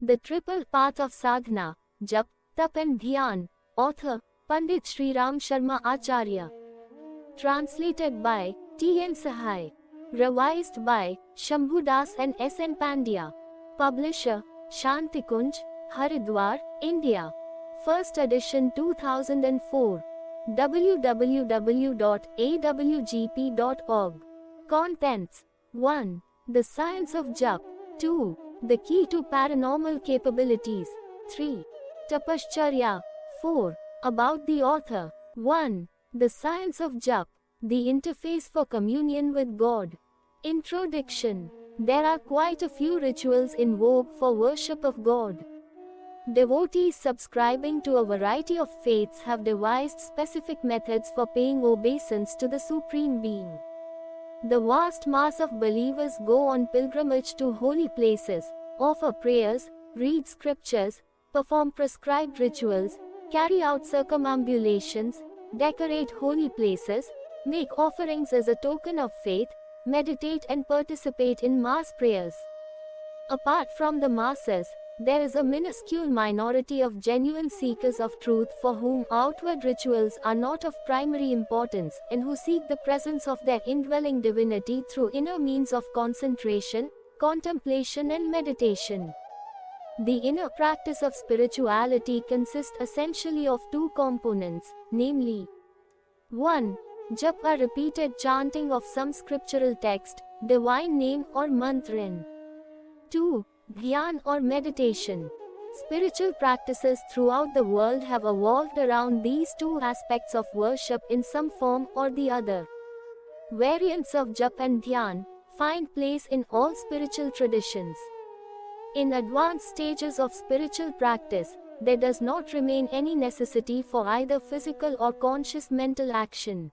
The Triple Path of Sadhana, Jap, Tap and Dhyan. Author, Pandit Sri Ram Sharma Acharya. Translated by T. N. Sahai. Revised by Shambhu Das and S. N. Pandya. Publisher, Shantikunj, Haridwar, India. First edition 2004. www.awgp.org. Contents. 1. The Science of Jap. 2. The Key to Paranormal Capabilities. 3. Tapascharya. 4. About the author. 1. The Science of Jap. The Interface for Communion with God. Introduction. There are quite a few rituals in vogue for worship of God. Devotees subscribing to a variety of faiths have devised specific methods for paying obeisance to the Supreme Being. The vast mass of believers go on pilgrimage to holy places, offer prayers, read scriptures, perform prescribed rituals, carry out circumambulations, decorate holy places, make offerings as a token of faith, meditate and participate in mass prayers. Apart from the masses, there is a minuscule minority of genuine seekers of truth for whom outward rituals are not of primary importance and who seek the presence of their indwelling divinity through inner means of concentration, contemplation and meditation. The inner practice of spirituality consists essentially of two components, namely 1. Jap, a repeated chanting of some scriptural text, divine name or mantran. 2. Dhyan or meditation. Spiritual practices throughout the world have evolved around these two aspects of worship in some form or the other. Variants of Jap and Dhyan find place in all spiritual traditions. In advanced stages of spiritual practice, there does not remain any necessity for either physical or conscious mental action.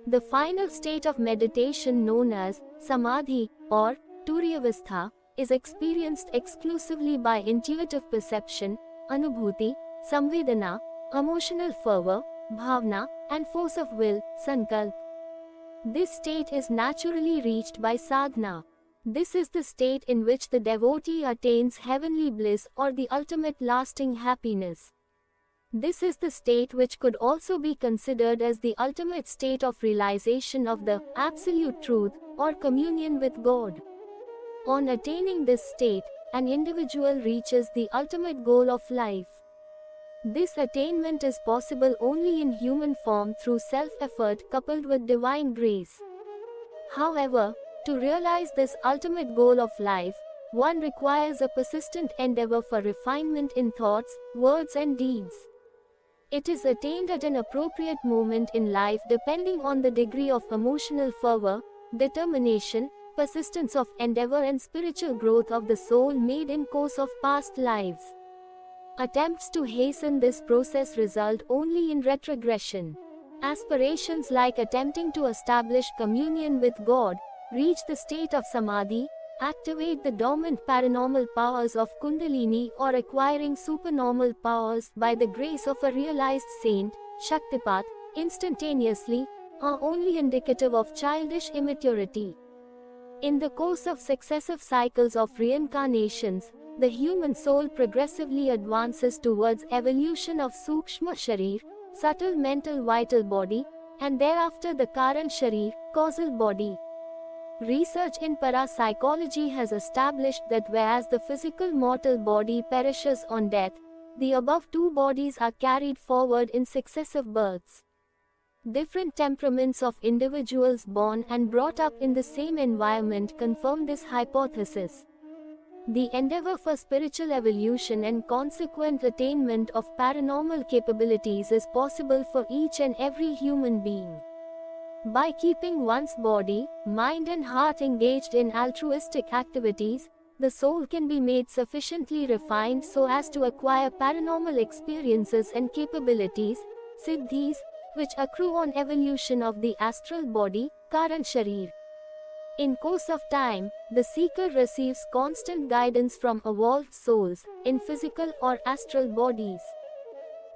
The final state of meditation known as Samadhi or Turyavastha is experienced exclusively by intuitive perception, anubhuti, samvedana, emotional fervor, bhavna, and force of will, sankalp. This state is naturally reached by sadhana. This is the state in which the devotee attains heavenly bliss or the ultimate lasting happiness. This is the state which could also be considered as the ultimate state of realization of the absolute truth or communion with God. On attaining this state, an individual reaches the ultimate goal of life. This attainment is possible only in human form through self-effort coupled with divine grace. However, to realize this ultimate goal of life, one requires a persistent endeavor for refinement in thoughts, words and deeds. It is attained at an appropriate moment in life depending on the degree of emotional fervor, determination, persistence of endeavor and spiritual growth of the soul made in course of past lives. Attempts to hasten this process result only in retrogression. Aspirations like attempting to establish communion with God, reach the state of Samadhi, activate the dormant paranormal powers of Kundalini or acquiring supernormal powers by the grace of a realized saint, Shaktipat, instantaneously, are only indicative of childish immaturity. In the course of successive cycles of reincarnations, the human soul progressively advances towards evolution of Sukshma Sharir, subtle mental vital body, and thereafter the Karan Sharir, causal body. Research in parapsychology has established that whereas the physical mortal body perishes on death, the above two bodies are carried forward in successive births. Different temperaments of individuals born and brought up in the same environment confirm this hypothesis. The endeavor for spiritual evolution and consequent attainment of paranormal capabilities is possible for each and every human being. By keeping one's body, mind and heart engaged in altruistic activities, the soul can be made sufficiently refined so as to acquire paranormal experiences and capabilities, siddhis, which accrue on evolution of the astral body, Karan Sharir. In course of time, the seeker receives constant guidance from evolved souls, in physical or astral bodies.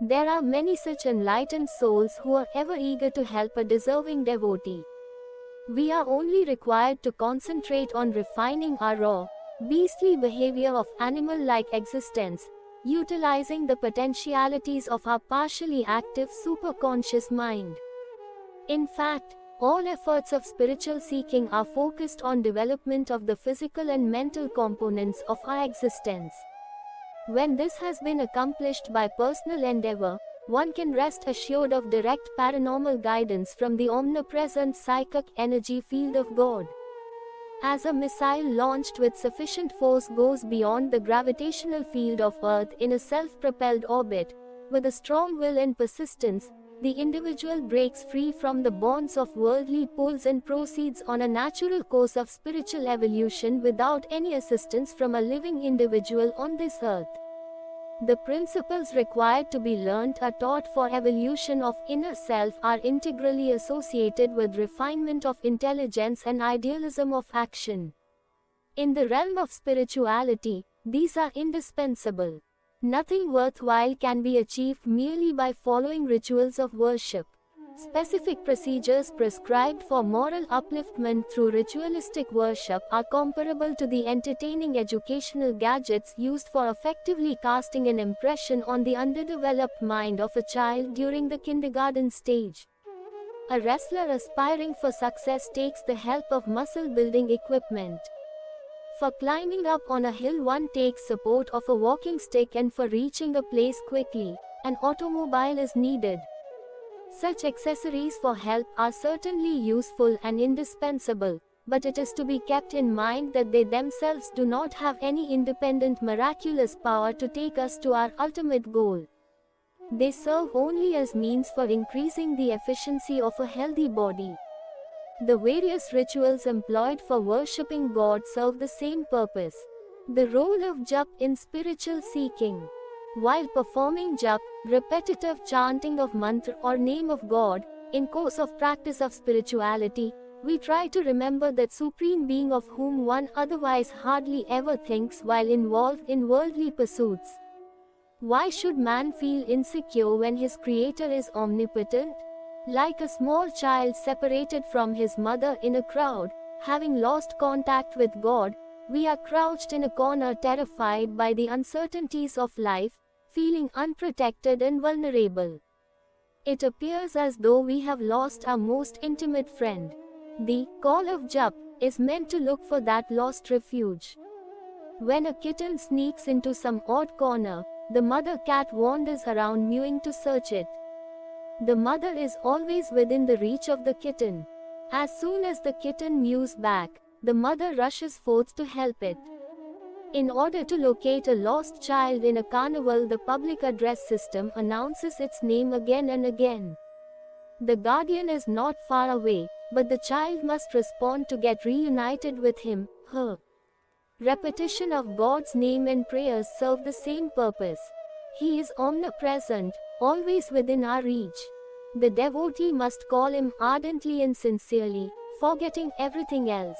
There are many such enlightened souls who are ever eager to help a deserving devotee. We are only required to concentrate on refining our raw, beastly behavior of animal-like existence, utilizing the potentialities of our partially active superconscious mind. In fact, all efforts of spiritual seeking are focused on development of the physical and mental components of our existence. When this has been accomplished by personal endeavor, one can rest assured of direct paranormal guidance from the omnipresent psychic energy field of God. As a missile launched with sufficient force goes beyond the gravitational field of Earth in a self-propelled orbit, with a strong will and persistence, the individual breaks free from the bonds of worldly pulls and proceeds on a natural course of spiritual evolution without any assistance from a living individual on this earth. The principles required to be learnt or taught for evolution of inner self are integrally associated with refinement of intelligence and idealism of action. In the realm of spirituality, these are indispensable. Nothing worthwhile can be achieved merely by following rituals of worship. Specific procedures prescribed for moral upliftment through ritualistic worship are comparable to the entertaining educational gadgets used for effectively casting an impression on the underdeveloped mind of a child during the kindergarten stage. A wrestler aspiring for success takes the help of muscle-building equipment. For climbing up on a hill one takes support of a walking stick, and for reaching a place quickly, an automobile is needed. Such accessories for help are certainly useful and indispensable, but it is to be kept in mind that they themselves do not have any independent miraculous power to take us to our ultimate goal. They serve only as means for increasing the efficiency of a healthy body. The various rituals employed for worshipping God serve the same purpose. The role of jap in spiritual seeking. While performing jap, repetitive chanting of mantra or name of God, in course of practice of spirituality, we try to remember that Supreme Being of whom one otherwise hardly ever thinks while involved in worldly pursuits. Why should man feel insecure when his Creator is omnipotent? Like a small child separated from his mother in a crowd, having lost contact with God, we are crouched in a corner terrified by the uncertainties of life, feeling unprotected and vulnerable. It appears as though we have lost our most intimate friend. The call of Jap is meant to look for that lost refuge. When a kitten sneaks into some odd corner, the mother cat wanders around mewing to search it. The mother is always within the reach of the kitten. As soon as the kitten mews back, the mother rushes forth to help it. In order to locate a lost child in a carnival, the public address system announces its name again and again. The guardian is not far away, but the child must respond to get reunited with him, her. Repetition of God's name and prayers serve the same purpose. He is omnipresent, always within our reach. The devotee must call him ardently and sincerely, forgetting everything else.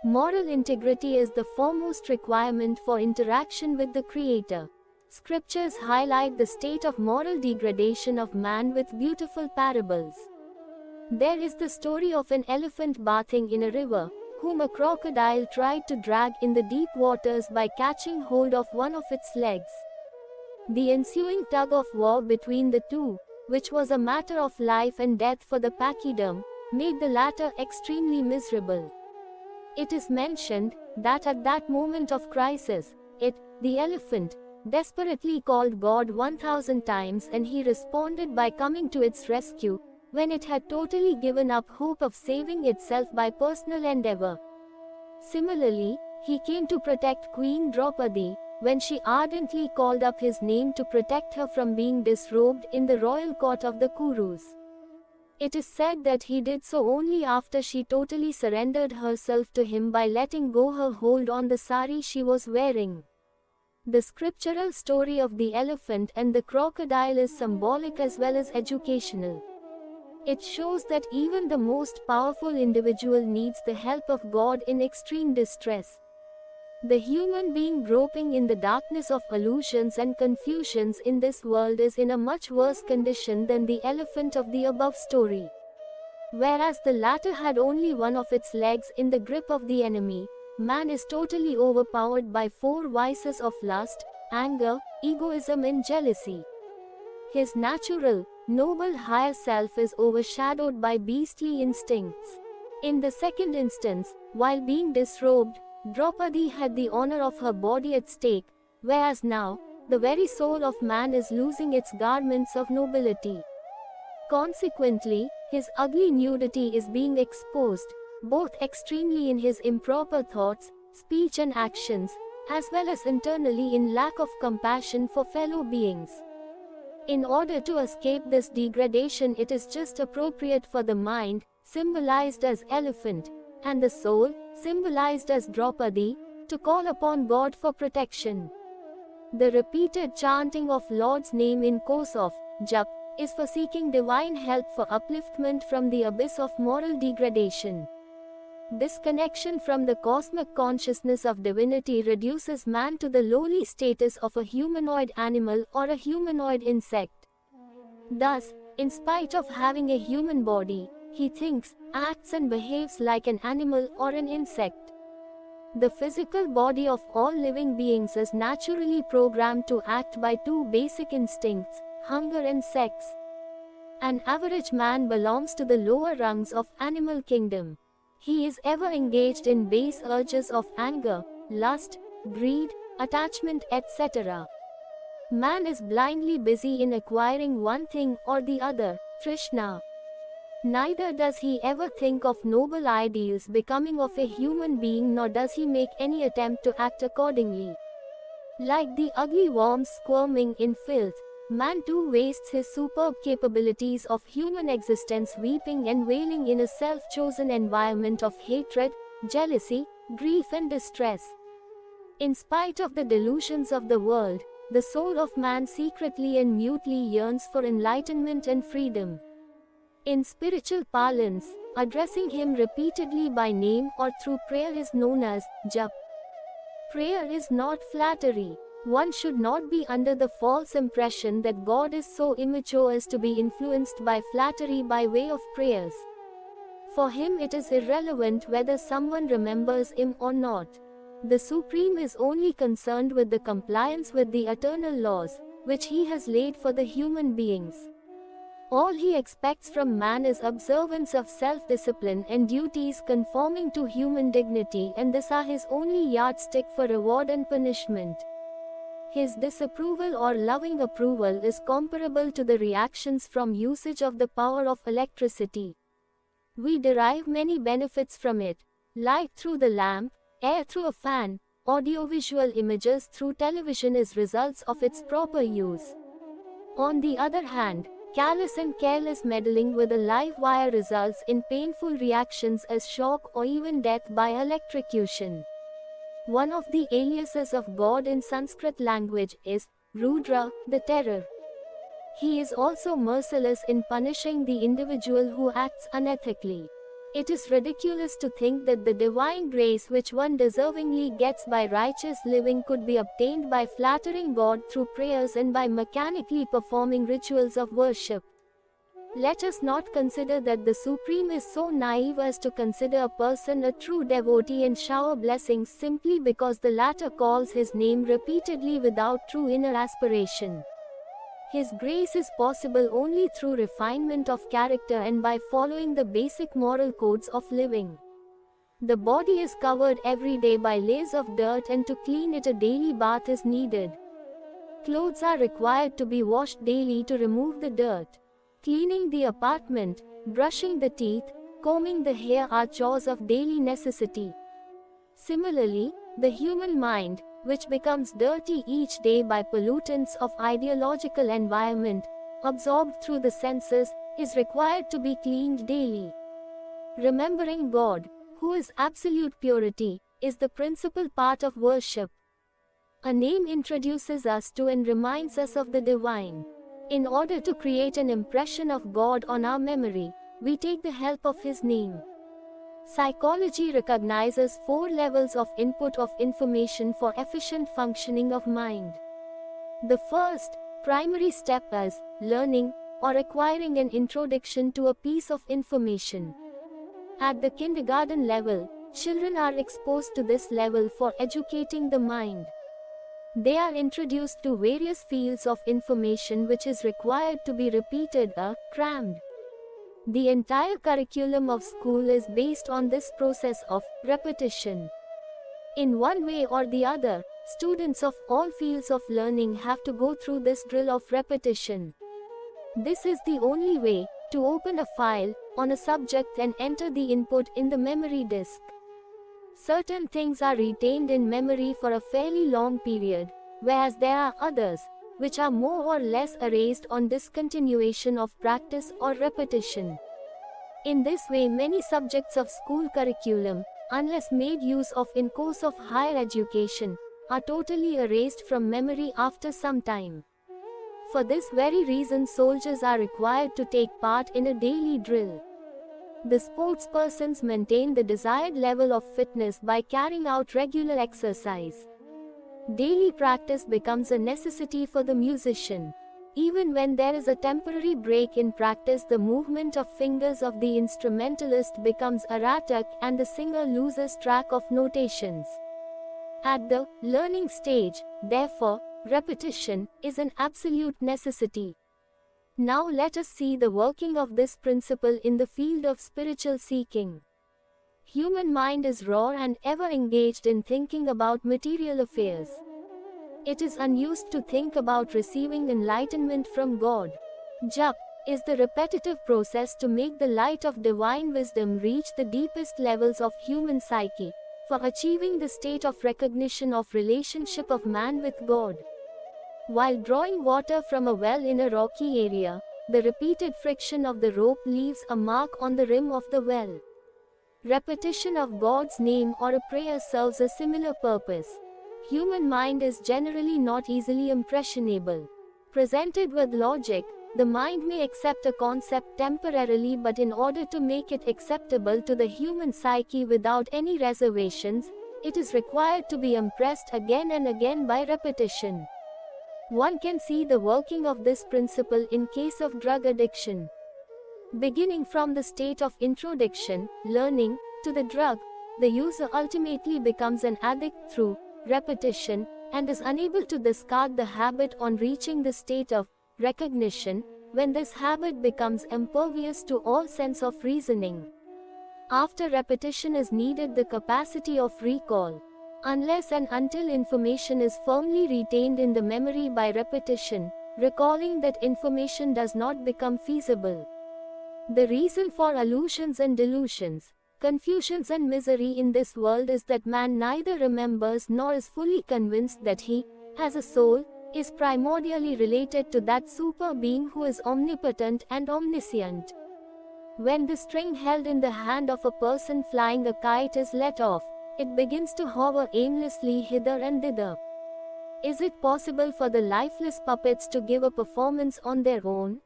Moral integrity is the foremost requirement for interaction with the Creator. Scriptures highlight the state of moral degradation of man with beautiful parables. There is the story of an elephant bathing in a river, whom a crocodile tried to drag in the deep waters by catching hold of one of its legs. The ensuing tug of war between the two, which was a matter of life and death for the pachyderm, made the latter extremely miserable. It is mentioned that at that moment of crisis, it, the elephant, desperately called God 1,000 times, and he responded by coming to its rescue, when it had totally given up hope of saving itself by personal endeavor. Similarly, he came to protect Queen Draupadi, when she ardently called up his name to protect her from being disrobed in the royal court of the Kurus. It is said that he did so only after she totally surrendered herself to him by letting go her hold on the sari she was wearing. The scriptural story of the elephant and the crocodile is symbolic as well as educational. It shows that even the most powerful individual needs the help of God in extreme distress. The human being groping in the darkness of illusions and confusions in this world is in a much worse condition than the elephant of the above story. Whereas the latter had only one of its legs in the grip of the enemy, man is totally overpowered by four vices of lust, anger, egoism and jealousy. His natural, noble higher self is overshadowed by beastly instincts. In the second instance, while being disrobed, Draupadi had the honor of her body at stake, whereas now, the very soul of man is losing its garments of nobility. Consequently, his ugly nudity is being exposed, both extremely in his improper thoughts, speech and actions, as well as internally in lack of compassion for fellow beings. In order to escape this degradation, it is just appropriate for the mind, symbolized as elephant, and the soul, symbolized as Draupadi, to call upon God for protection. The repeated chanting of Lord's name in course of Jap is for seeking divine help for upliftment from the abyss of moral degradation. This connection from the cosmic consciousness of divinity reduces man to the lowly status of a humanoid animal or a humanoid insect. Thus, in spite of having a human body, he thinks, acts and behaves like an animal or an insect. The physical body of all living beings is naturally programmed to act by two basic instincts, hunger and sex. An average man belongs to the lower rungs of animal kingdom. He is ever engaged in base urges of anger, lust, greed, attachment, etc. Man is blindly busy in acquiring one thing or the other, Trishna. Neither does he ever think of noble ideals becoming of a human being, nor does he make any attempt to act accordingly. Like the ugly worms squirming in filth, man too wastes his superb capabilities of human existence weeping and wailing in a self-chosen environment of hatred, jealousy, grief and distress. In spite of the delusions of the world, the soul of man secretly and mutely yearns for enlightenment and freedom. In spiritual parlance, addressing him repeatedly by name or through prayer is known as Jap. Prayer is not flattery. One should not be under the false impression that God is so immature as to be influenced by flattery by way of prayers. For him it is irrelevant whether someone remembers him or not. The Supreme is only concerned with the compliance with the eternal laws, which he has laid for the human beings. All he expects from man is observance of self-discipline and duties conforming to human dignity, and these are his only yardstick for reward and punishment. His disapproval or loving approval is comparable to the reactions from usage of the power of electricity. We derive many benefits from it: light through the lamp, air through a fan, audiovisual images through television as results of its proper use. On the other hand, callous and careless meddling with a live wire results in painful reactions as shock or even death by electrocution. One of the aliases of God in Sanskrit language is Rudra, the terror. He is also merciless in punishing the individual who acts unethically. It is ridiculous to think that the divine grace which one deservingly gets by righteous living could be obtained by flattering God through prayers and by mechanically performing rituals of worship. Let us not consider that the Supreme is so naive as to consider a person a true devotee and shower blessings simply because the latter calls his name repeatedly without true inner aspiration. His grace is possible only through refinement of character and by following the basic moral codes of living. The body is covered every day by layers of dirt, and to clean it a daily bath is needed. Clothes are required to be washed daily to remove the dirt. Cleaning the apartment, brushing the teeth, combing the hair are chores of daily necessity. Similarly, the human mind, which becomes dirty each day by pollutants of ideological environment, absorbed through the senses, is required to be cleaned daily. Remembering God, who is absolute purity, is the principal part of worship. A name introduces us to and reminds us of the divine. In order to create an impression of God on our memory, we take the help of His name. Psychology recognizes 4 levels of input of information for efficient functioning of mind. The first, primary step is learning or acquiring an introduction to a piece of information. At the kindergarten level, Children are exposed to this level for educating the mind. They are introduced to various fields of information which is required to be repeated or crammed. The entire curriculum of school is based on this process of repetition. In one way or the other, students of all fields of learning have to go through this drill of repetition. This is the only way to open a file on a subject and enter the input in the memory disk. Certain things are retained in memory for a fairly long period, whereas there are others, which are more or less erased on discontinuation of practice or repetition. In this way, many subjects of school curriculum, unless made use of in course of higher education, are totally erased from memory after some time. For this very reason, soldiers are required to take part in a daily drill. The sportspersons maintain the desired level of fitness by carrying out regular exercise. Daily practice becomes a necessity for the musician. Even when there is a temporary break in practice, the movement of fingers of the instrumentalist becomes erratic and the singer loses track of notations. At the learning stage, therefore, repetition is an absolute necessity. Now let us see the working of this principle in the field of spiritual seeking. Human mind is raw and ever engaged in thinking about material affairs. It is unused to think about receiving enlightenment from God. Jap is the repetitive process to make the light of divine wisdom reach the deepest levels of human psyche, for achieving the state of recognition of relationship of man with God. While drawing water from a well in a rocky area, the repeated friction of the rope leaves a mark on the rim of the well. Repetition of God's name or a prayer serves a similar purpose. Human mind is generally not easily impressionable. Presented with logic, the mind may accept a concept temporarily, but in order to make it acceptable to the human psyche without any reservations, it is required to be impressed again and again by repetition. One can see the working of this principle in case of drug addiction. Beginning from the state of introduction, learning, to the drug, the user ultimately becomes an addict through repetition, and is unable to discard the habit on reaching the state of recognition, when this habit becomes impervious to all sense of reasoning. After repetition is needed the capacity of recall. Unless and until information is firmly retained in the memory by repetition, recalling that information does not become feasible. The reason for illusions and delusions, confusions and misery in this world is that man neither remembers nor is fully convinced that he, as a soul, is primordially related to that super being who is omnipotent and omniscient. When the string held in the hand of a person flying a kite is let off, it begins to hover aimlessly hither and thither. Is it possible for the lifeless puppets to give a performance on their own?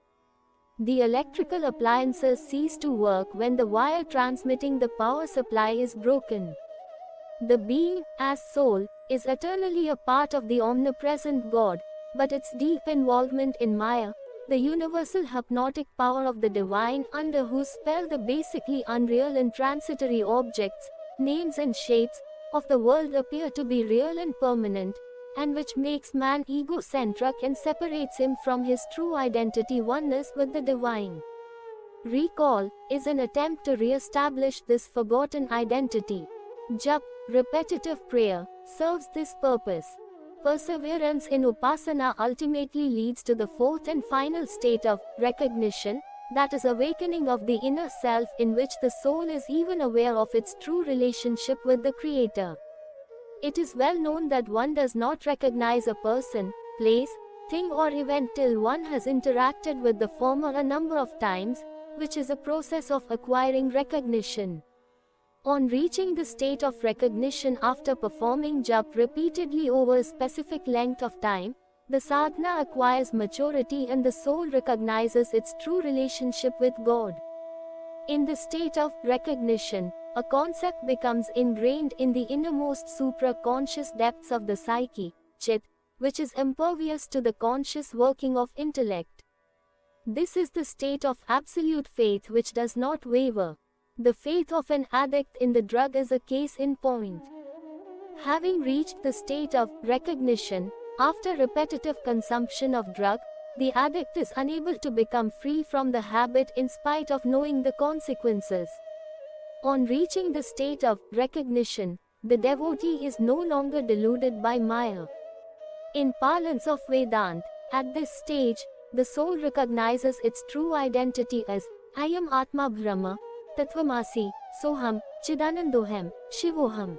The electrical appliances cease to work when the wire transmitting the power supply is broken. The being, as soul, is eternally a part of the omnipresent God, but its deep involvement in Maya, the universal hypnotic power of the divine under whose spell the basically unreal and transitory objects, names and shapes, of the world appear to be real and permanent, and which makes man egocentric and separates him from his true identity oneness with the divine. Recall is an attempt to re-establish this forgotten identity. Jap, repetitive prayer, serves this purpose. Perseverance in upasana ultimately leads to the fourth and final state of recognition, that is awakening of the inner self, in which the soul is even aware of its true relationship with the Creator. It is well known that one does not recognize a person, place, thing or event till one has interacted with the former a number of times, which is a process of acquiring recognition. On reaching the state of recognition after performing jap repeatedly over a specific length of time, the sadhana acquires maturity and the soul recognizes its true relationship with God. In the state of recognition, a concept becomes ingrained in the innermost supra-conscious depths of the psyche, chit, which is impervious to the conscious working of intellect. This is the state of absolute faith which does not waver. The faith of an addict in the drug is a case in point. Having reached the state of recognition, after repetitive consumption of drug, the addict is unable to become free from the habit in spite of knowing the consequences. On reaching the state of recognition, the devotee is no longer deluded by Maya. In parlance of Vedanta, at this stage, the soul recognizes its true identity as I am Atma Brahma, Tattvamasi, Soham, Chidanandoham, Shivoham.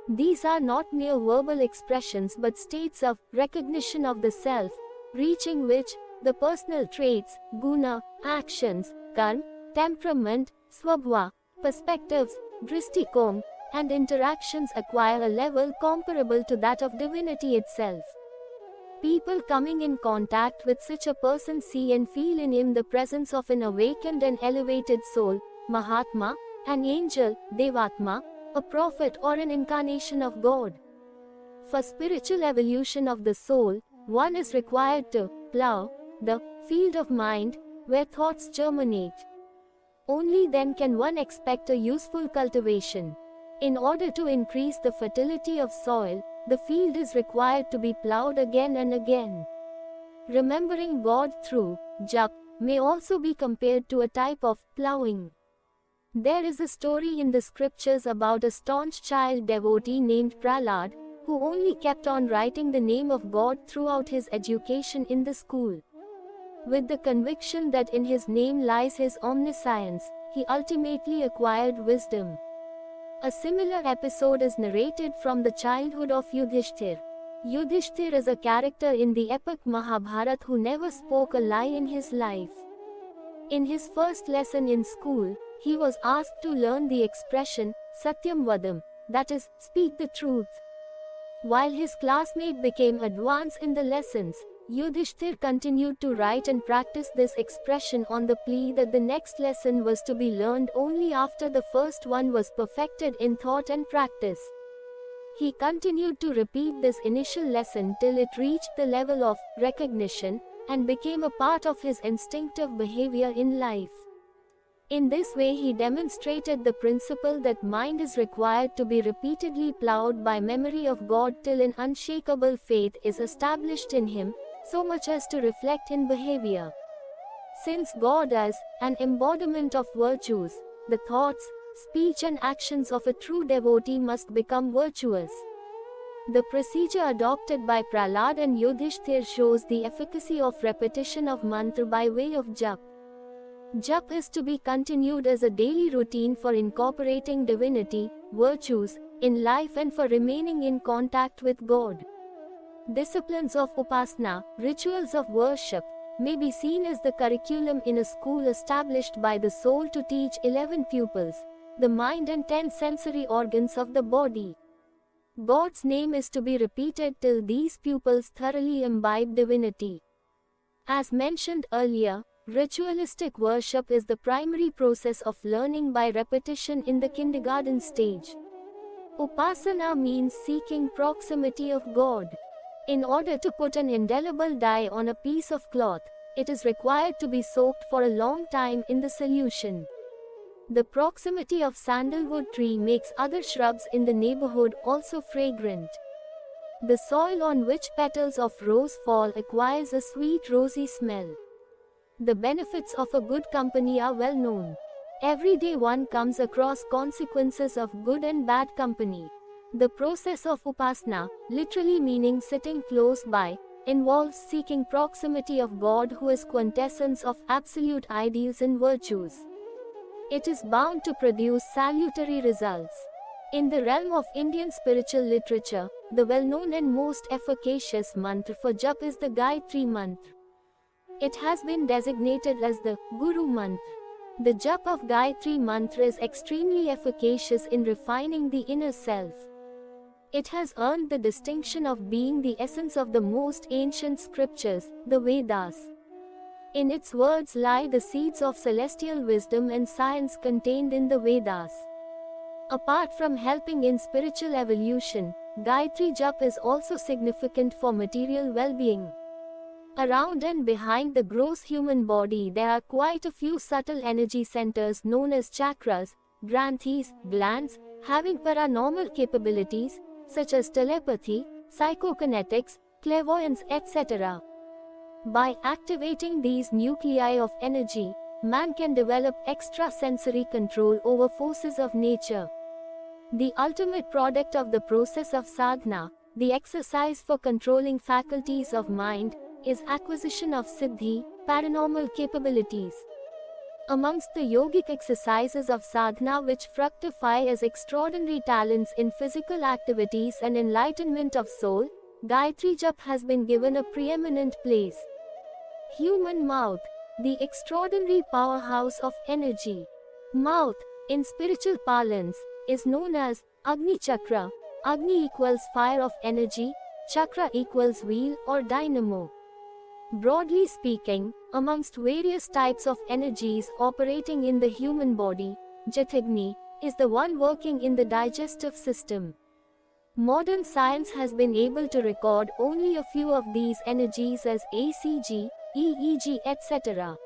These are not mere verbal expressions but states of recognition of the self, reaching which, the personal traits, guna, actions, karma, temperament, swabhava, perspectives, drishtikon, and interactions acquire a level comparable to that of divinity itself. People coming in contact with such a person see and feel in him the presence of an awakened and elevated soul, Mahatma, an angel, Devatma, a prophet or an incarnation of God. For spiritual evolution of the soul, one is required to plow the field of mind where thoughts germinate. Only then can one expect a useful cultivation. In order to increase the fertility of soil, the field is required to be plowed again and again. Remembering God through jap may also be compared to a type of plowing. There is a story in the scriptures about a staunch child devotee named Prahlad, who only kept on writing the name of God throughout his education in the school. With the conviction that in his name lies his omniscience, he ultimately acquired wisdom. A similar episode is narrated from the childhood of Yudhishthir. Yudhishthir is a character in the epic Mahabharata who never spoke a lie in his life. In his first lesson in school, he was asked to learn the expression, Satyam Vadam, that is, speak the truth. While his classmate became advanced in the lessons, Yudhishthir continued to write and practice this expression on the plea that the next lesson was to be learned only after the first one was perfected in thought and practice. He continued to repeat this initial lesson till it reached the level of recognition and became a part of his instinctive behavior in life. In this way he demonstrated the principle that mind is required to be repeatedly plowed by memory of God till an unshakable faith is established in him, so much as to reflect in behavior. Since God is an embodiment of virtues, the thoughts, speech and actions of a true devotee must become virtuous. The procedure adopted by Prahlad and Yudhishthir shows the efficacy of repetition of mantra by way of jap. Jap is to be continued as a daily routine for incorporating divinity, virtues, in life and for remaining in contact with God. Disciplines of upasana, rituals of worship, may be seen as the curriculum in a school established by the soul to teach 11 pupils, the mind and 10 sensory organs of the body. God's name is to be repeated till these pupils thoroughly imbibe divinity. As mentioned earlier, ritualistic worship is the primary process of learning by repetition in the kindergarten stage. Upasana means seeking proximity of God. In order to put an indelible dye on a piece of cloth, it is required to be soaked for a long time in the solution. The proximity of sandalwood tree makes other shrubs in the neighborhood also fragrant. The soil on which petals of rose fall acquires a sweet rosy smell. The benefits of a good company are well known. Every day one comes across consequences of good and bad company. The process of upasana, literally meaning sitting close by, involves seeking proximity of God who is quintessence of absolute ideals and virtues. It is bound to produce salutary results. In the realm of Indian spiritual literature, the well-known and most efficacious mantra for jap is the Gayatri mantra. It has been designated as the Guru mantra. The jap of Gayatri mantra is extremely efficacious in refining the inner self. It has earned the distinction of being the essence of the most ancient scriptures, the Vedas. In its words lie the seeds of celestial wisdom and science contained in the Vedas. Apart from helping in spiritual evolution, Gayatri Jap is also significant for material well-being. Around and behind the gross human body there are quite a few subtle energy centers known as chakras, granthis, glands, having paranormal capabilities such as telepathy, psychokinetics, clairvoyance, etc. By activating these nuclei of energy, man can develop extrasensory control over forces of nature. The ultimate product of the process of sadhana, the exercise for controlling faculties of mind, is acquisition of siddhi, paranormal capabilities. Amongst the yogic exercises of sadhana which fructify as extraordinary talents in physical activities and enlightenment of soul, Gayatri Jap has been given a preeminent place. Human mouth, the extraordinary powerhouse of energy. Mouth, in spiritual parlance, is known as Agni Chakra. Agni equals fire of energy, Chakra equals wheel or dynamo. Broadly speaking, amongst various types of energies operating in the human body, Jathagni is the one working in the digestive system. Modern science has been able to record only a few of these energies as ACG, EEG, etc.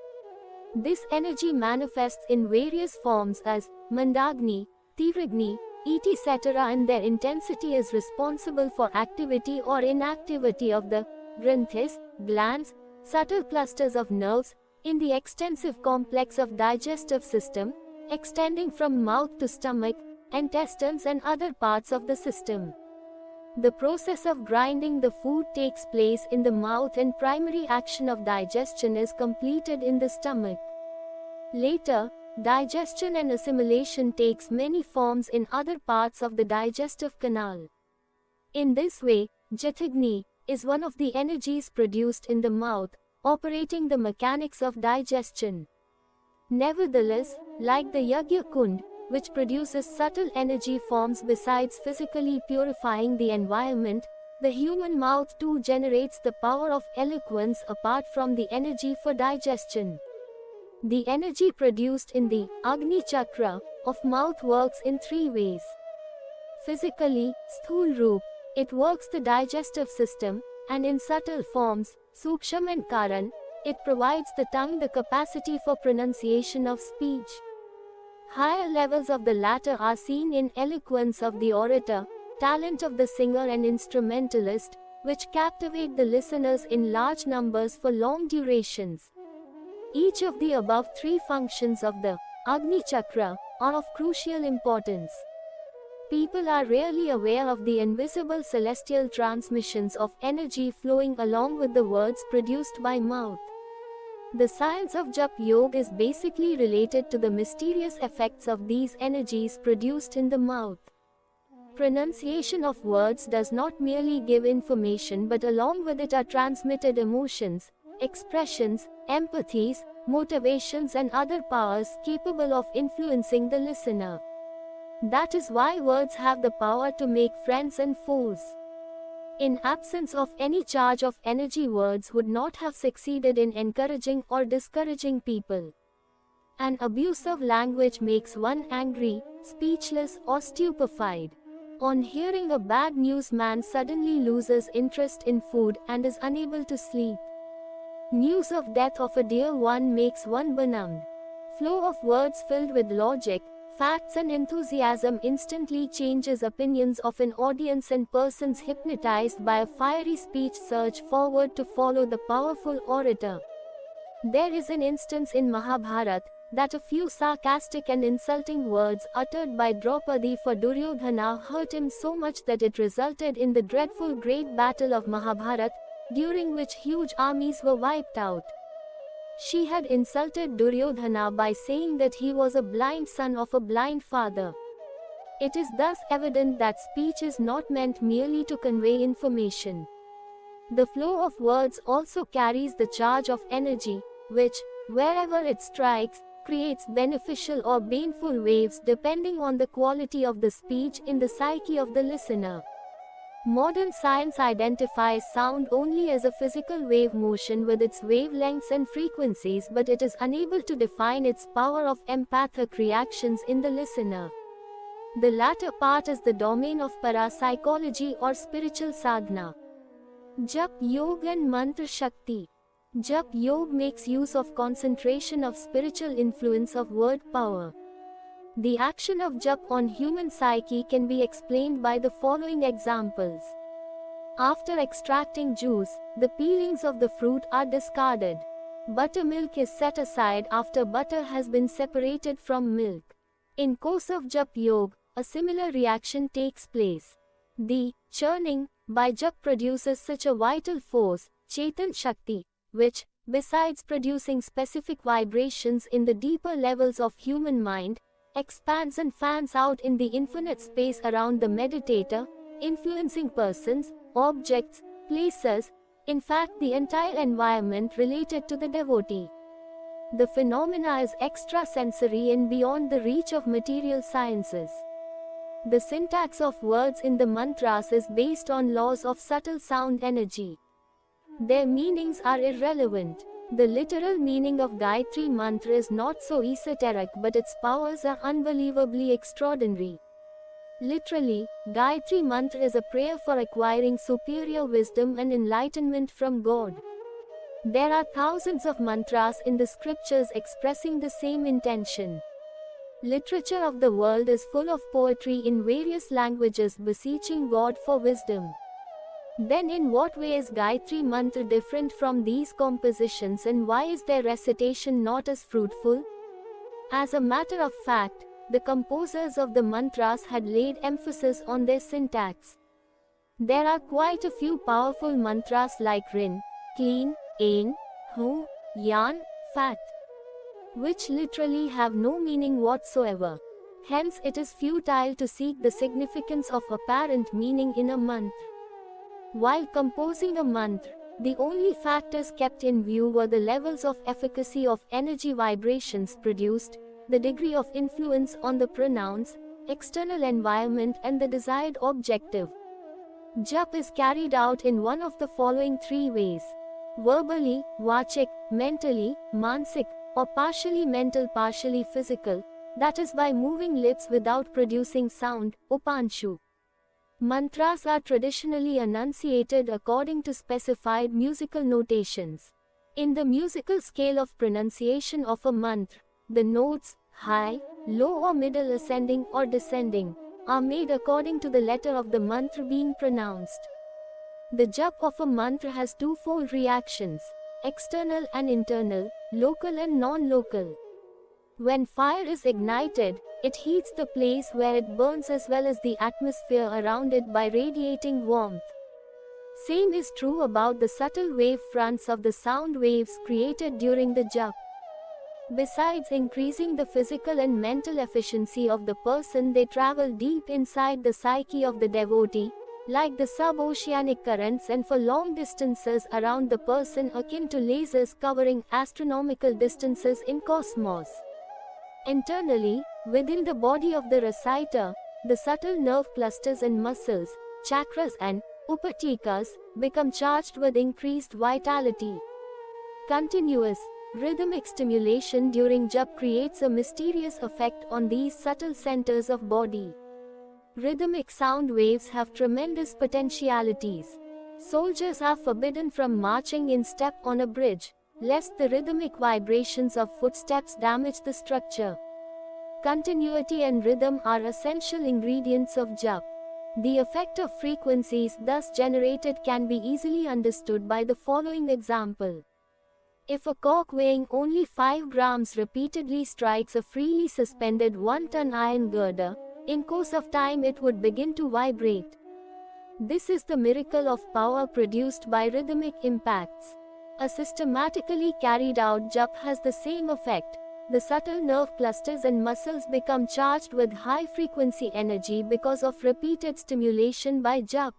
This energy manifests in various forms as Mandagni, Tivragni, etc., and their intensity is responsible for activity or inactivity of the granthis, glands, subtle clusters of nerves, in the extensive complex of digestive system, extending from mouth to stomach, intestines and other parts of the system. The process of grinding the food takes place in the mouth and primary action of digestion is completed in the stomach. Later, digestion and assimilation takes many forms in other parts of the digestive canal. In this way, Jathagni is one of the energies produced in the mouth, operating the mechanics of digestion. Nevertheless, like the Yagya Kund, which produces subtle energy forms besides physically purifying the environment, the human mouth too generates the power of eloquence apart from the energy for digestion. The energy produced in the Agni Chakra of mouth works in three ways. Physically, Sthul Roop, it works the digestive system, and in subtle forms, Suksham and Karan, it provides the tongue the capacity for pronunciation of speech. Higher levels of the latter are seen in eloquence of the orator, talent of the singer and instrumentalist, which captivate the listeners in large numbers for long durations. Each of the above three functions of the Agni Chakra are of crucial importance. People are rarely aware of the invisible celestial transmissions of energy flowing along with the words produced by mouth. The science of Jap Yoga is basically related to the mysterious effects of these energies produced in the mouth. Pronunciation of words does not merely give information but along with it are transmitted emotions, expressions, empathies, motivations and other powers capable of influencing the listener. That is why words have the power to make friends and foes. In absence of any charge of energy, words would not have succeeded in encouraging or discouraging people. An abusive language makes one angry, speechless or stupefied. On hearing a bad news, man suddenly loses interest in food and is unable to sleep. News of death of a dear one makes one benumbed. Flow of words filled with logic, facts and enthusiasm instantly changes opinions of an audience, and persons hypnotized by a fiery speech surge forward to follow the powerful orator. There is an instance in Mahabharata that a few sarcastic and insulting words uttered by Draupadi for Duryodhana hurt him so much that it resulted in the dreadful great battle of Mahabharata, during which huge armies were wiped out. She had insulted Duryodhana by saying that he was a blind son of a blind father. It is thus evident that speech is not meant merely to convey information. The flow of words also carries the charge of energy, which, wherever it strikes, creates beneficial or baneful waves depending on the quality of the speech in the psyche of the listener. Modern science identifies sound only as a physical wave motion with its wavelengths and frequencies, but it is unable to define its power of empathic reactions in the listener. The latter part is the domain of parapsychology or spiritual sadhana. Jap Yoga and Mantra Shakti. Jap Yoga makes use of concentration of spiritual influence of word power. The action of Jap on human psyche can be explained by the following examples. After extracting juice, the peelings of the fruit are discarded. Buttermilk is set aside after butter has been separated from milk. In course of Jap Yoga, a similar reaction takes place. The churning by Jap produces such a vital force, Chetan Shakti, which, besides producing specific vibrations in the deeper levels of human mind, expands and fans out in the infinite space around the meditator, influencing persons, objects, places, in fact the entire environment related to the devotee. The phenomena is extrasensory and beyond the reach of material sciences. The syntax of words in the mantras is based on laws of subtle sound energy. Their meanings are irrelevant. The literal meaning of Gayatri Mantra is not so esoteric, but its powers are unbelievably extraordinary. Literally, Gayatri Mantra is a prayer for acquiring superior wisdom and enlightenment from God. There are thousands of mantras in the scriptures expressing the same intention. Literature of the world is full of poetry in various languages beseeching God for wisdom. Then in what way is Gayatri Mantra different from these compositions, and why is their recitation not as fruitful? As a matter of fact, the composers of the mantras had laid emphasis on their syntax. There are quite a few powerful mantras like Rin, Clean, Ain, Hu, Yan, Fat, which literally have no meaning whatsoever. Hence it is futile to seek the significance of apparent meaning in a mantra. While composing a mantra, the only factors kept in view were the levels of efficacy of energy vibrations produced, the degree of influence on the pronouns, external environment and the desired objective. Jap is carried out in one of the following three ways: verbally, vachik, mentally, mansik, or partially mental partially physical, that is by moving lips without producing sound, upanshu. Mantras are traditionally enunciated according to specified musical notations. In the musical scale of pronunciation of a mantra, the notes, high, low or middle, ascending or descending, are made according to the letter of the mantra being pronounced. The jap of a mantra has twofold reactions, external and internal, local and non-local. When fire is ignited, it heats the place where it burns as well as the atmosphere around it by radiating warmth. Same is true about the subtle wave fronts of the sound waves created during the jap. Besides increasing the physical and mental efficiency of the person, they travel deep inside the psyche of the devotee, like the sub-oceanic currents, and for long distances around the person, akin to lasers covering astronomical distances in cosmos. Internally, within the body of the reciter, the subtle nerve clusters and muscles, chakras and upatikas, become charged with increased vitality. Continuous, rhythmic stimulation during jap creates a mysterious effect on these subtle centers of body. Rhythmic sound waves have tremendous potentialities. Soldiers are forbidden from marching in step on a bridge, lest the rhythmic vibrations of footsteps damage the structure. Continuity and rhythm are essential ingredients of jap. The effect of frequencies thus generated can be easily understood by the following example. If a cork weighing only 5 grams repeatedly strikes a freely suspended 1-ton iron girder, in course of time it would begin to vibrate. This is the miracle of power produced by rhythmic impacts. A systematically carried out jap has the same effect. The subtle nerve clusters and muscles become charged with high-frequency energy because of repeated stimulation by jap.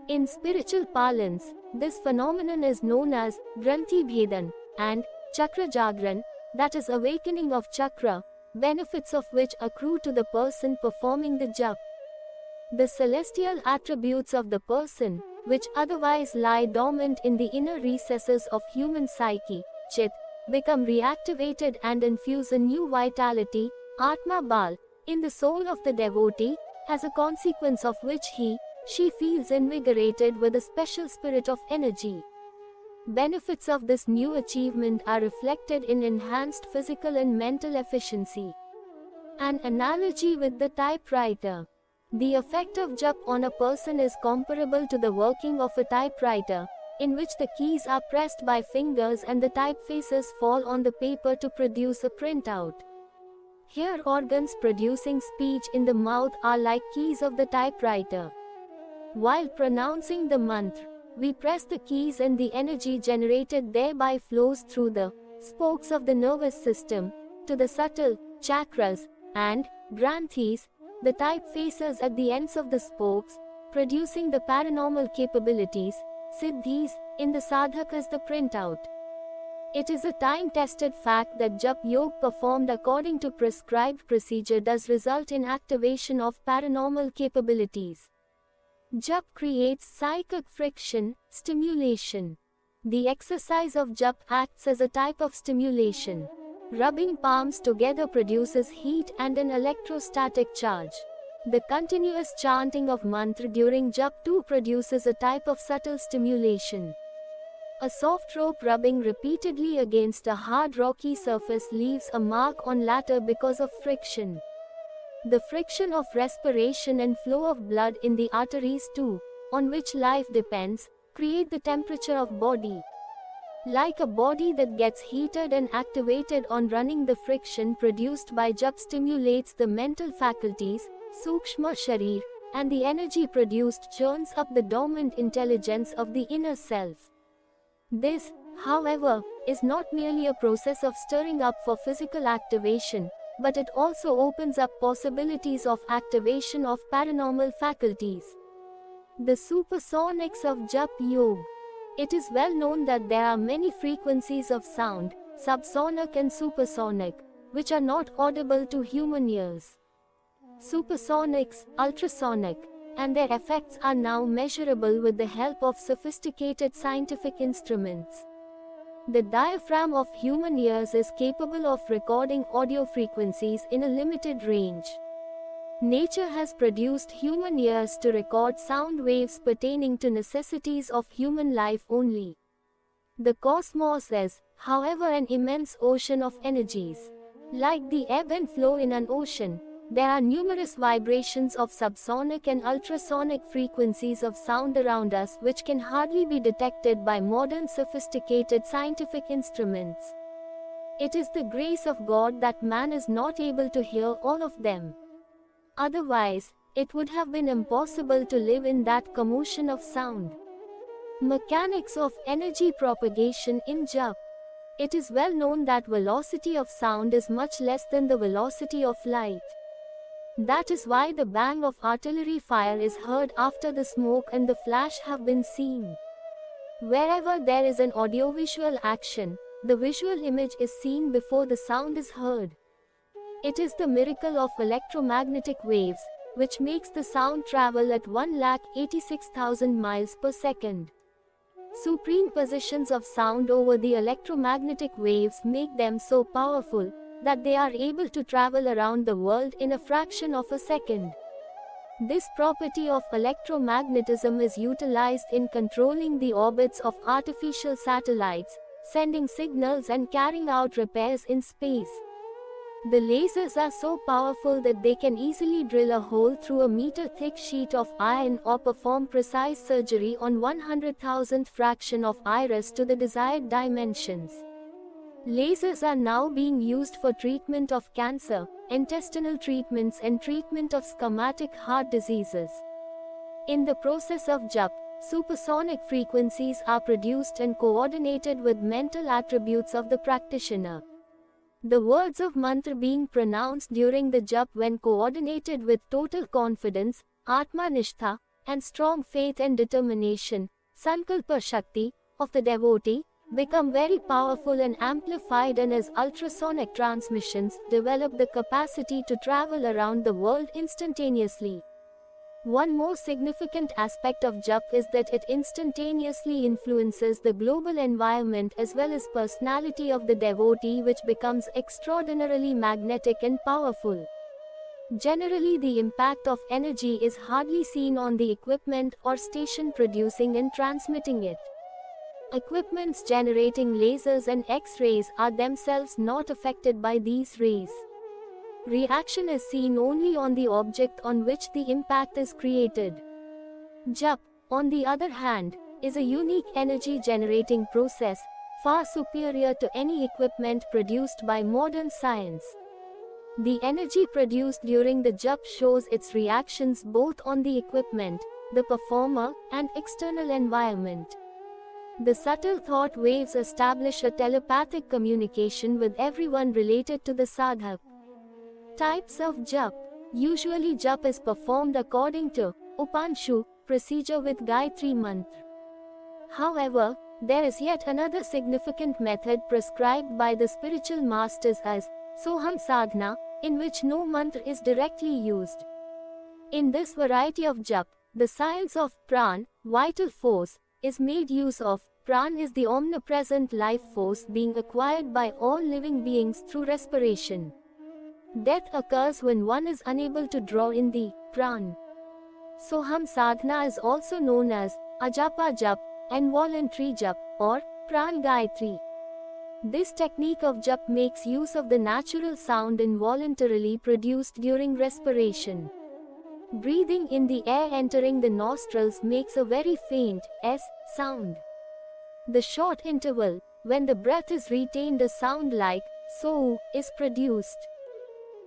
In spiritual parlance, this phenomenon is known as Granthi Bhedan and Chakra Jagran, that is awakening of chakra, benefits of which accrue to the person performing the jap. The celestial attributes of the person, which otherwise lie dormant in the inner recesses of human psyche, chit, become reactivated and infuse a new vitality, Atma Bal, in the soul of the devotee, as a consequence of which she feels invigorated with a special spirit of energy. Benefits of this new achievement are reflected in enhanced physical and mental efficiency. An analogy with the typewriter. The effect of jap on a person is comparable to the working of a typewriter, in which the keys are pressed by fingers and the typefaces fall on the paper to produce a printout. Here organs producing speech in the mouth are like keys of the typewriter. While pronouncing the mantra, we press the keys and the energy generated thereby flows through the spokes of the nervous system to the subtle chakras and granthis, the typefaces at the ends of the spokes, producing the paranormal capabilities, siddhis, in the sadhakas, the printout. It is a time-tested fact that jap yoga performed according to prescribed procedure does result in activation of paranormal capabilities. Jap creates psychic friction, stimulation. The exercise of jap acts as a type of stimulation. Rubbing palms together produces heat and an electrostatic charge. The continuous chanting of mantra during jap too produces a type of subtle stimulation. A soft rope rubbing repeatedly against a hard rocky surface leaves a mark on latter because of friction. The friction of respiration and flow of blood in the arteries too, on which life depends, create the temperature of body. Like a body that gets heated and activated on running, the friction produced by jap stimulates the mental faculties, sukshma sharir, and the energy produced churns up the dormant intelligence of the inner self. This, however, is not merely a process of stirring up for physical activation, but it also opens up possibilities of activation of paranormal faculties. The supersonics of jap yoga. It is well known that there are many frequencies of sound, subsonic and supersonic, which are not audible to human ears. Supersonics, ultrasonic, and their effects are now measurable with the help of sophisticated scientific instruments. The diaphragm of human ears is capable of recording audio frequencies in a limited range. Nature has produced human ears to record sound waves pertaining to necessities of human life only. The cosmos is, however, an immense ocean of energies. Like the ebb and flow in an ocean, there are numerous vibrations of subsonic and ultrasonic frequencies of sound around us which can hardly be detected by modern sophisticated scientific instruments. It is the grace of God that man is not able to hear all of them. Otherwise, it would have been impossible to live in that commotion of sound. Mechanics of energy propagation in jap. It is well known that velocity of sound is much less than the velocity of light. That is why the bang of artillery fire is heard after the smoke and the flash have been seen. Wherever there is an audiovisual action, the visual image is seen before the sound is heard. It is the miracle of electromagnetic waves, which makes the sound travel at 1,86,000 miles per second. Supreme positions of sound over the electromagnetic waves make them so powerful that they are able to travel around the world in a fraction of a second. This property of electromagnetism is utilized in controlling the orbits of artificial satellites, sending signals and carrying out repairs in space. The lasers are so powerful that they can easily drill a hole through a meter-thick sheet of iron or perform precise surgery on 100,000th fraction of iris to the desired dimensions. Lasers are now being used for treatment of cancer, intestinal treatments and treatment of schematic heart diseases. In the process of jap, supersonic frequencies are produced and coordinated with mental attributes of the practitioner. The words of mantra being pronounced during the jap when coordinated with total confidence, Atmanistha, and strong faith and determination, Sankalpa Shakti, of the devotee, become very powerful and amplified, and as ultrasonic transmissions develop the capacity to travel around the world instantaneously. One more significant aspect of jap is that it instantaneously influences the global environment as well as personality of the devotee, which becomes extraordinarily magnetic and powerful. Generally, the impact of energy is hardly seen on the equipment or station producing and transmitting it. Equipments generating lasers and X-rays are themselves not affected by these rays. Reaction is seen only on the object on which the impact is created. Jap, on the other hand, is a unique energy generating process, far superior to any equipment produced by modern science. The energy produced during the jap shows its reactions both on the equipment, the performer, and external environment. The subtle thought waves establish a telepathic communication with everyone related to the sadhak. Types of jap. Usually jap is performed according to Upanshu procedure with Gayatri mantra. However, there is yet another significant method prescribed by the spiritual masters as Soham Sadhana, in which no mantra is directly used. In this variety of jap, the science of pran, vital force, is made use of. Pran is the omnipresent life force being acquired by all living beings through respiration. Death occurs when one is unable to draw in the pran. Soham sadhana is also known as ajapa jap, involuntary jap, or pran gayatri. This technique of jap makes use of the natural sound involuntarily produced during respiration. Breathing in the air entering the nostrils makes a very faint S sound. The short interval, when the breath is retained, a sound like so is produced.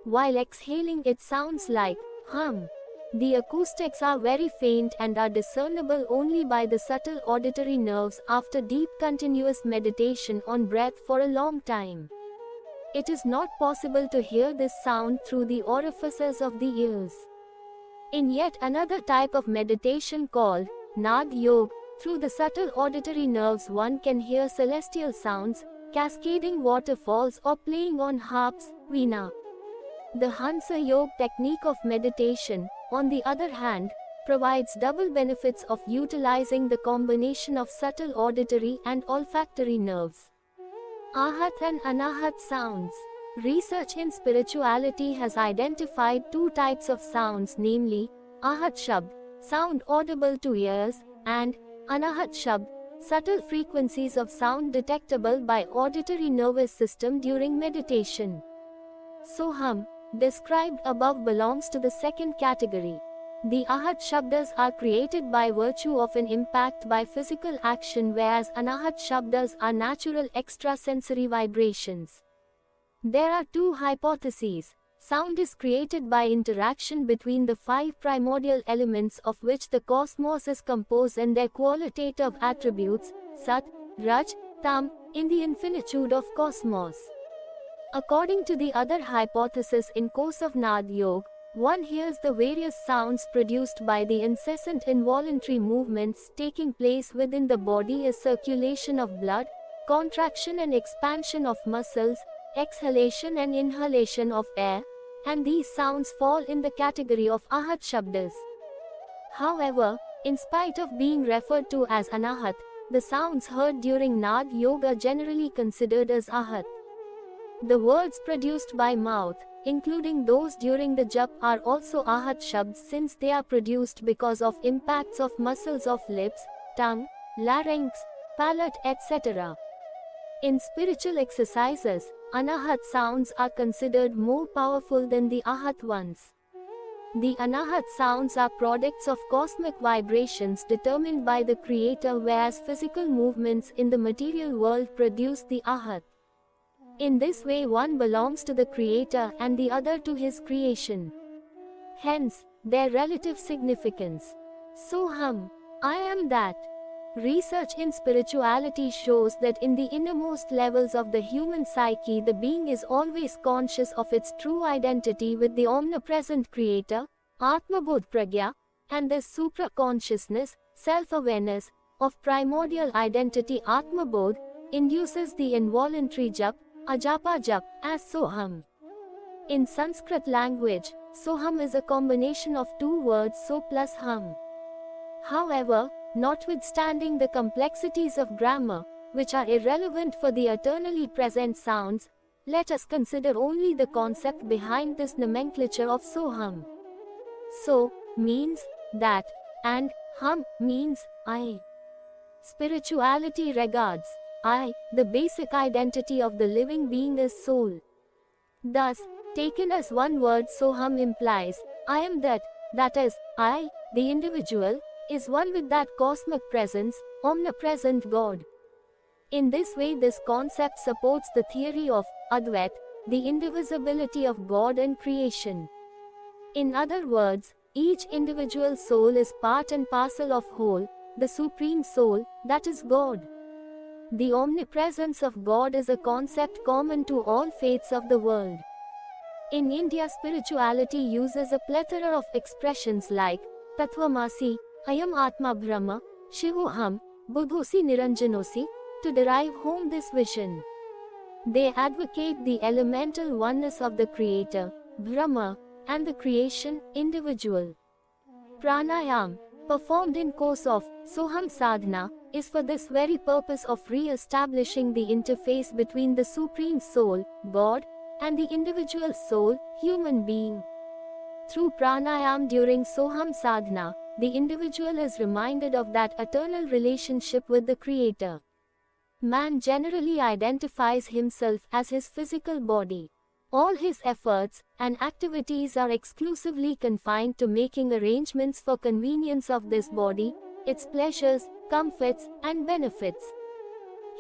While exhaling, it sounds like hum. The acoustics are very faint and are discernible only by the subtle auditory nerves after deep continuous meditation on breath for a long time. It is not possible to hear this sound through the orifices of the ears. In yet another type of meditation called Nad Yoga, through the subtle auditory nerves one can hear celestial sounds, cascading waterfalls or playing on harps, veena. The Hansa Yoga technique of meditation, on the other hand, provides double benefits of utilizing the combination of subtle auditory and olfactory nerves. Ahat and Anahat sounds. Research in spirituality has identified two types of sounds, namely, Ahat Shabd, sound audible to ears, and Anahat Shabd, subtle frequencies of sound detectable by auditory nervous system during meditation. Soham, described above, belongs to the second category. The Ahat Shabdas are created by virtue of an impact by physical action, whereas Anahat Shabdas are natural extrasensory vibrations. There are two hypotheses. Sound is created by interaction between the five primordial elements of which the cosmos is composed and their qualitative attributes, Sat, Raj, Tam, in the infinitude of cosmos. According to the other hypothesis, in course of Nad Yoga, one hears the various sounds produced by the incessant involuntary movements taking place within the body as circulation of blood, contraction and expansion of muscles, exhalation and inhalation of air, and these sounds fall in the category of Ahat Shabdas. However, in spite of being referred to as Anahat, the sounds heard during Nad Yoga are generally considered as Ahat. The words produced by mouth, including those during the jap, are also Ahat Shabds since they are produced because of impacts of muscles of lips, tongue, larynx, palate, etc. In spiritual exercises, Anahat sounds are considered more powerful than the Ahat ones. The Anahat sounds are products of cosmic vibrations determined by the Creator, whereas physical movements in the material world produce the Ahat. In this way, one belongs to the Creator and the other to his creation. Hence, their relative significance. Soham, I am that. Research in spirituality shows that in the innermost levels of the human psyche, the being is always conscious of its true identity with the omnipresent Creator, Atmabodh Pragya, and this supra-consciousness, self-awareness, of primordial identity Atmabodh, induces the involuntary jap, ajapa jap, as Soham. In Sanskrit language, Soham is a combination of two words so plus hum. However, notwithstanding the complexities of grammar, which are irrelevant for the eternally present sounds, let us consider only the concept behind this nomenclature of Soham. So means that, and hum means I. Spirituality regards I, the basic identity of the living being, as soul. Thus, taken as one word, Soham implies, I am that is, I, the individual, is one with that cosmic presence, omnipresent God. In this way, this concept supports the theory of Advait, the indivisibility of God and creation. In other words, each individual soul is part and parcel of whole, the Supreme Soul, that is God. The omnipresence of God is a concept common to all faiths of the world. In India, spirituality uses a plethora of expressions like Tattvamasi, Ayam Atma Brahma, Shivoham, Buddhosi Niranjanosi, to derive home this vision. They advocate the elemental oneness of the Creator, Brahma, and the creation, individual. Pranayam, performed in course of Soham Sadhana, is for this very purpose of re-establishing the interface between the Supreme Soul, God, and the individual soul, human being. Through pranayam during Soham Sadhana, the individual is reminded of that eternal relationship with the Creator. Man generally identifies himself as his physical body. All his efforts and activities are exclusively confined to making arrangements for convenience of this body, its pleasures, comforts, and benefits.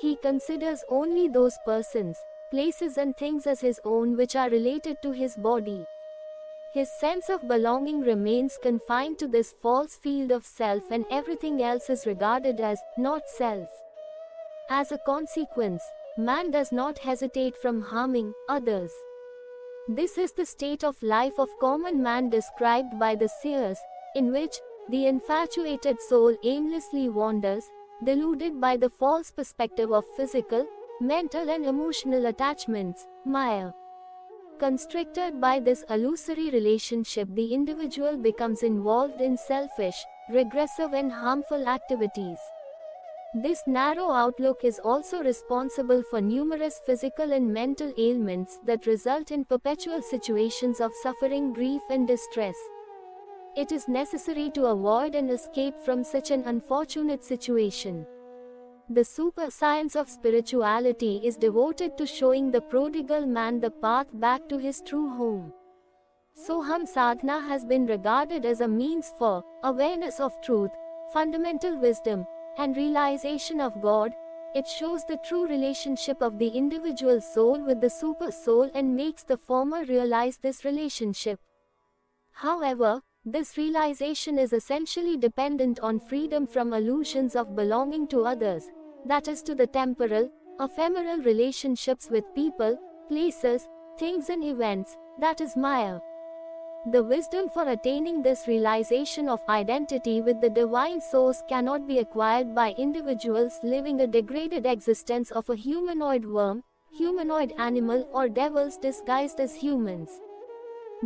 He considers only those persons, places and things as his own which are related to his body. His sense of belonging remains confined to this false field of self, and everything else is regarded as not self. As a consequence, man does not hesitate from harming others. This is the state of life of common man described by the seers, in which the infatuated soul aimlessly wanders, deluded by the false perspective of physical, mental and emotional attachments, Maya. Constricted by this illusory relationship, the individual becomes involved in selfish, regressive and harmful activities. This narrow outlook is also responsible for numerous physical and mental ailments that result in perpetual situations of suffering, grief and distress. It is necessary to avoid and escape from such an unfortunate situation. The super science of spirituality is devoted to showing the prodigal man the path back to his true home. Soham Sadhana has been regarded as a means for awareness of truth, fundamental wisdom, and realization of God. It shows the true relationship of the individual soul with the super soul and makes the former realize this relationship. However, this realization is essentially dependent on freedom from illusions of belonging to others, that is, to the temporal, ephemeral relationships with people, places, things and events, that is Maya. The wisdom for attaining this realization of identity with the divine source cannot be acquired by individuals living a degraded existence of a humanoid worm, humanoid animal or devils disguised as humans.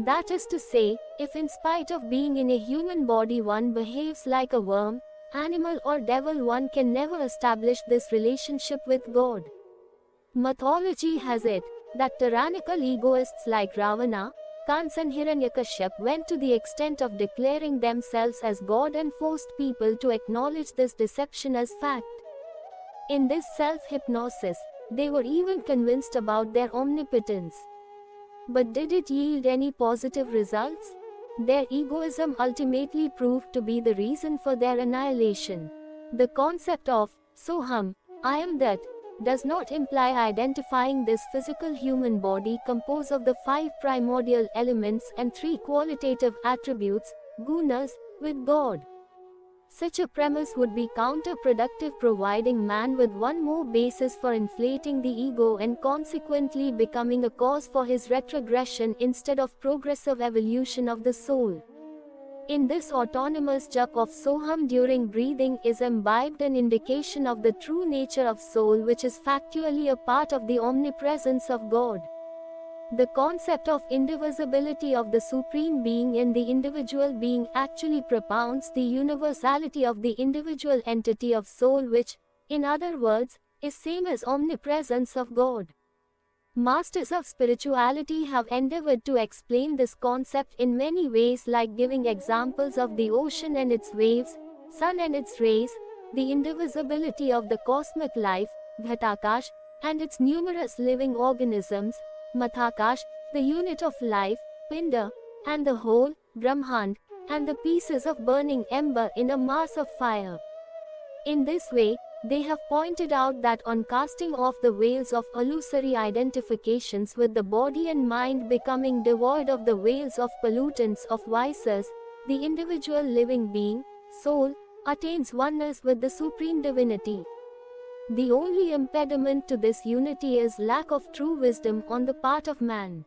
That is to say, if in spite of being in a human body one behaves like a worm, animal or devil, one can never establish this relationship with God. Mythology has it that tyrannical egoists like Ravana, Kans and Hiranyakashyap went to the extent of declaring themselves as God and forced people to acknowledge this deception as fact. In this self-hypnosis, they were even convinced about their omnipotence. But did it yield any positive results? Their egoism ultimately proved to be the reason for their annihilation. The concept of Soham, I am that, does not imply identifying this physical human body composed of the 5 primordial elements and 3 qualitative attributes, gunas, with God. Such a premise would be counterproductive, providing man with one more basis for inflating the ego and consequently becoming a cause for his retrogression instead of progressive evolution of the soul. In this autonomous jap of Soham during breathing is imbibed an indication of the true nature of soul, which is factually a part of the omnipresence of God. The concept of indivisibility of the Supreme Being in the individual being actually propounds the universality of the individual entity of soul, which, in other words, is same as omnipresence of God. Masters of spirituality have endeavored to explain this concept in many ways, like giving examples of the ocean and its waves, sun and its rays, the indivisibility of the cosmic life, Ghatakash, and its numerous living organisms, Mathakash, the unit of life, Pinda, and the whole, Brahmand, and the pieces of burning ember in a mass of fire. In this way, they have pointed out that on casting off the veils of illusory identifications with the body and mind, becoming devoid of the veils of pollutants of vices, the individual living being, soul, attains oneness with the Supreme Divinity. The only impediment to this unity is lack of true wisdom on the part of man.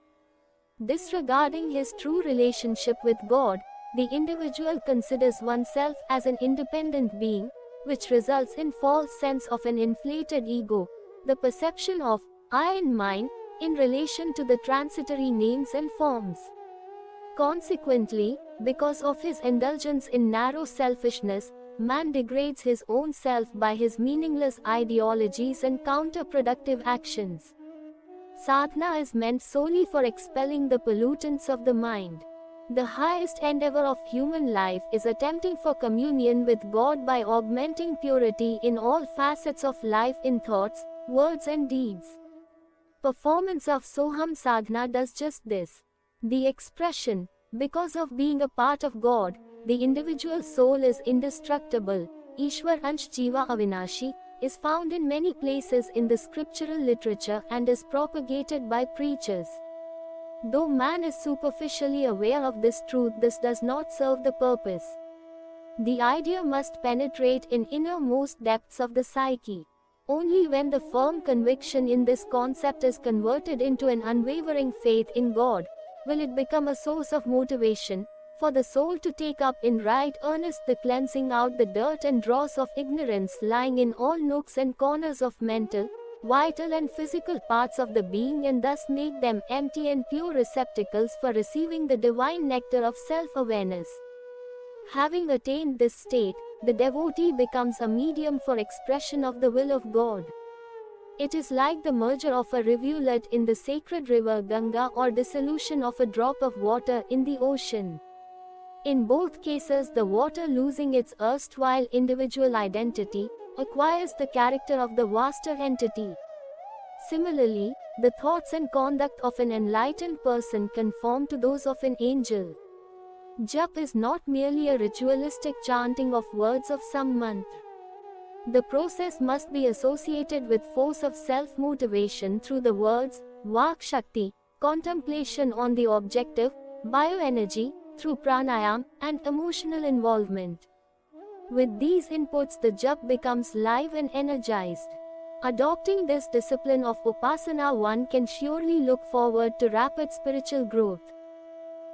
Disregarding his true relationship with God, the individual considers oneself as an independent being, which results in false sense of an inflated ego, the perception of I and mine, in relation to the transitory names and forms. Consequently, because of his indulgence in narrow selfishness, man degrades his own self by his meaningless ideologies and counterproductive actions. Sadhana is meant solely for expelling the pollutants of the mind. The highest endeavor of human life is attempting for communion with God by augmenting purity in all facets of life in thoughts, words and deeds. Performance of Soham Sadhana does just this. The expression, because of being a part of God, the individual soul is indestructible, Ishwar Ansh Jiva Avinashi, is found in many places in the scriptural literature and is propagated by preachers. Though man is superficially aware of this truth, this does not serve the purpose. The idea must penetrate in innermost depths of the psyche. Only when the firm conviction in this concept is converted into an unwavering faith in God, will it become a source of motivation for the soul to take up in right earnest the cleansing out the dirt and dross of ignorance lying in all nooks and corners of mental, vital and physical parts of the being, and thus make them empty and pure receptacles for receiving the divine nectar of self-awareness. Having attained this state, the devotee becomes a medium for expression of the will of God. It is like the merger of a rivulet in the sacred river Ganga or dissolution of a drop of water in the ocean. In both cases, the water, losing its erstwhile individual identity, acquires the character of the vaster entity. Similarly, the thoughts and conduct of an enlightened person conform to those of an angel. Jap is not merely a ritualistic chanting of words of some mantra. The process must be associated with force of self-motivation through the words, Vak Shakti, contemplation on the objective, bioenergy, through pranayam, and emotional involvement. With these inputs, the jap becomes live and energized. Adopting this discipline of upasana, one can surely look forward to rapid spiritual growth.